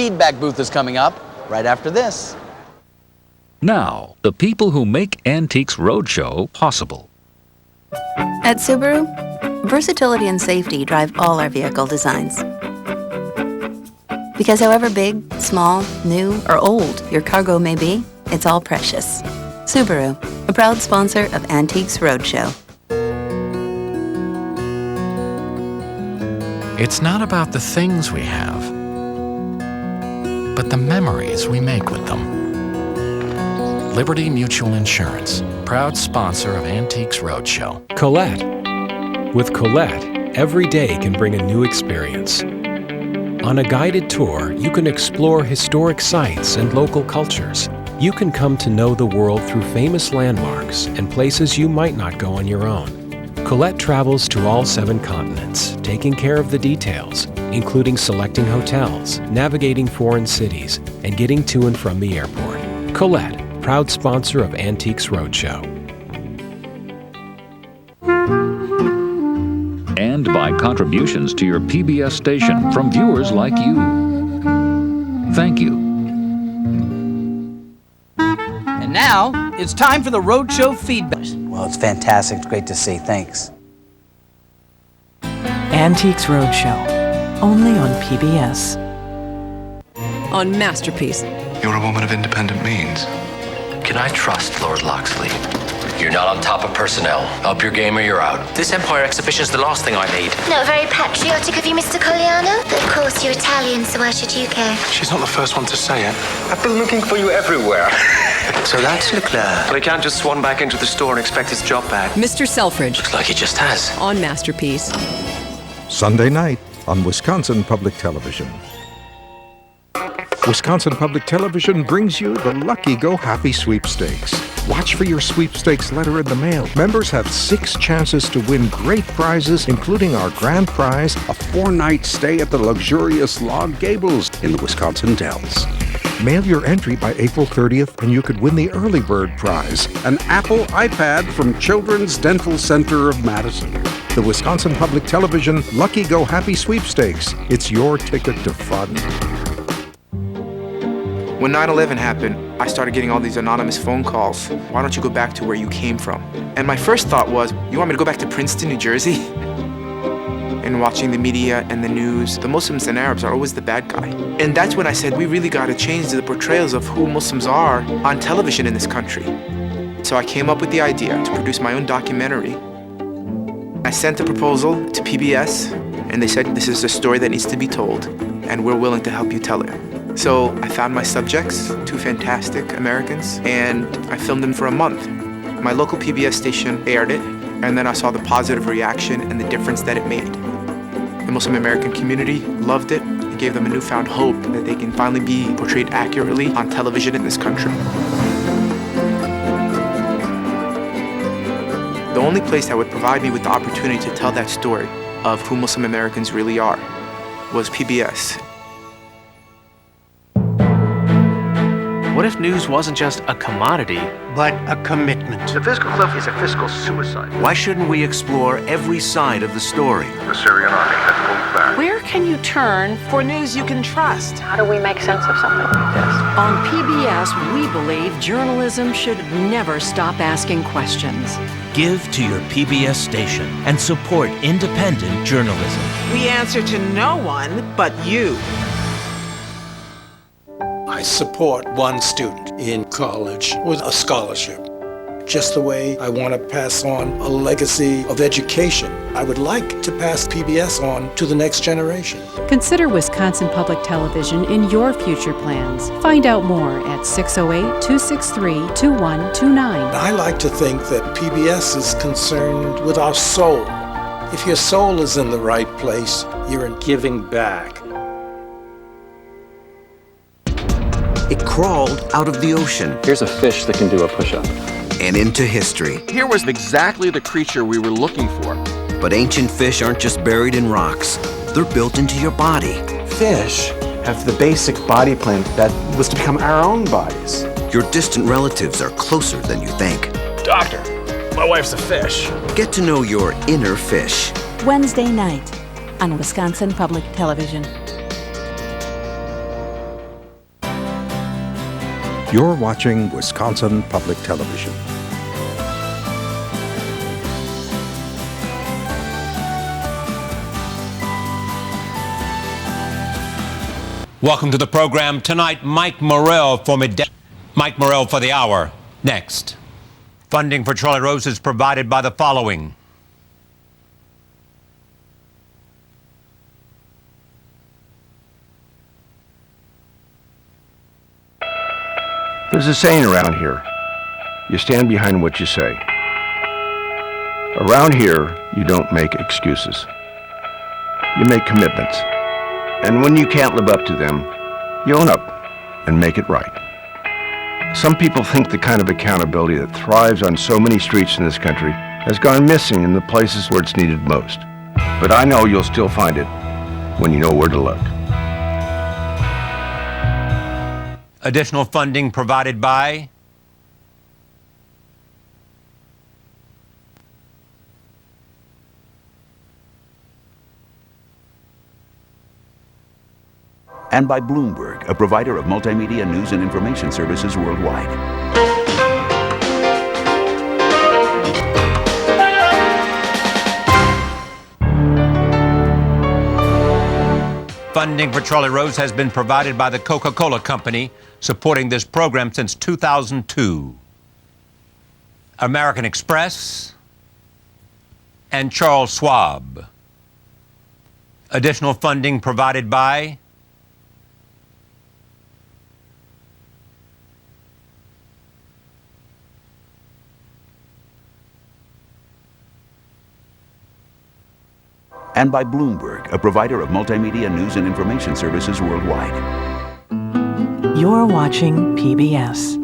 Feedback booth is coming up right after this. Now, the people who make Antiques Roadshow possible. At Subaru, versatility and safety drive all our vehicle designs. Because however big, small, new, or old your cargo may be, it's all precious. Subaru, a proud sponsor of Antiques Roadshow. It's not about the things we have, but the memories we make with them. Liberty Mutual Insurance, proud sponsor of Antiques Roadshow. Colette. With Colette, every day can bring a new experience. On a guided tour, you can explore historic sites and local cultures. You can come to know the world through famous landmarks and places you might not go on your own. Colette travels to all 7 continents, taking care of the details, including selecting hotels, navigating foreign cities, and getting to and from the airport. Colette, proud sponsor of Antiques Roadshow. And by contributions to your PBS station from viewers like you. Thank you. And now, it's time for the Roadshow feedback. Well, it's fantastic. It's great to see. Thanks. Antiques Roadshow, only on PBS. On Masterpiece. You're a woman of independent means. Can I trust Lord Loxley? You're not on top of personnel. Up your game or you're out. This Empire exhibition is the last thing I need. Not very patriotic of you, Mr. Colliano. But of course, you're Italian, so why should you care? She's not the first one to say it. I've been looking for you everywhere. So that's Leclerc. But he can't just swan back into the store and expect his job back. Mr. Selfridge. Looks like he just has. On Masterpiece. Sunday night on Wisconsin Public Television. Wisconsin Public Television brings you the Lucky Go Happy Sweepstakes. Watch for your sweepstakes letter in the mail. Members have 6 chances to win great prizes, including our grand prize, a 4-night stay at the luxurious Log Gables in the Wisconsin Dells. Mail your entry by April 30th and you could win the early bird prize, an Apple iPad from Children's Dental Center of Madison. The Wisconsin Public Television Lucky Go Happy Sweepstakes. It's your ticket to fun. When 9/11 happened, I started getting all these anonymous phone calls. Why don't you go back to where you came from? And my first thought was, you want me to go back to Princeton, New Jersey? And watching the media and the news, the Muslims and Arabs are always the bad guy. And that's when I said, we really got to change the portrayals of who Muslims are on television in this country. So I came up with the idea to produce my own documentary. I sent the proposal to PBS, and they said, this is a story that needs to be told, and we're willing to help you tell it. So I found my subjects, 2 fantastic Americans, and I filmed them for a month. My local PBS station aired it, and then I saw the positive reaction and the difference that it made. The Muslim American community loved it. It gave them a newfound hope that they can finally be portrayed accurately on television in this country. The only place that would provide me with the opportunity to tell that story of who Muslim Americans really are was PBS. What if news wasn't just a commodity, but a commitment? The fiscal cliff is a fiscal suicide. Why shouldn't we explore every side of the story? The Syrian army has pulled back. Where can you turn for news you can trust? How do we make sense of something like this? On PBS, we believe journalism should never stop asking questions. Give to your PBS station and support independent journalism. We answer to no one but you. I support one student in college with a scholarship. Just the way I want to pass on a legacy of education, I would like to pass PBS on to the next generation. Consider Wisconsin Public Television in your future plans. Find out more at 608-263-2129. I like to think that PBS is concerned with our soul. If your soul is in the right place, you're in giving back. It crawled out of the ocean. Here's a fish that can do a push-up. And into history. Here was exactly the creature we were looking for. But ancient fish aren't just buried in rocks. They're built into your body. Fish have the basic body plan that was to become our own bodies. Your distant relatives are closer than you think. Doctor, my wife's a fish. Get to know your inner fish. Wednesday night on Wisconsin Public Television. You're watching Wisconsin Public Television. Welcome to the program tonight. Mike Morrell for Mike Morrell for the hour. Next. Funding for Charlie Rose is provided by the following. There's a saying around here. You stand behind what you say. Around here, you don't make excuses. You make commitments. And when you can't live up to them, you own up and make it right. Some people think the kind of accountability that thrives on so many streets in this country has gone missing in the places where it's needed most. But I know you'll still find it when you know where to look. Additional funding provided by and by Bloomberg, a provider of multimedia news and information services worldwide. Funding for Charlie Rose has been provided by the Coca-Cola Company, supporting this program since 2002. American Express and Charles Schwab. Additional funding provided by and by Bloomberg, a provider of multimedia news and information services worldwide. You're watching PBS.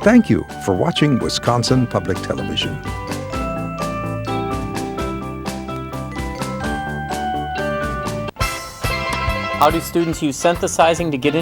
Thank you for watching Wisconsin Public Television. How do students use synthesizing to get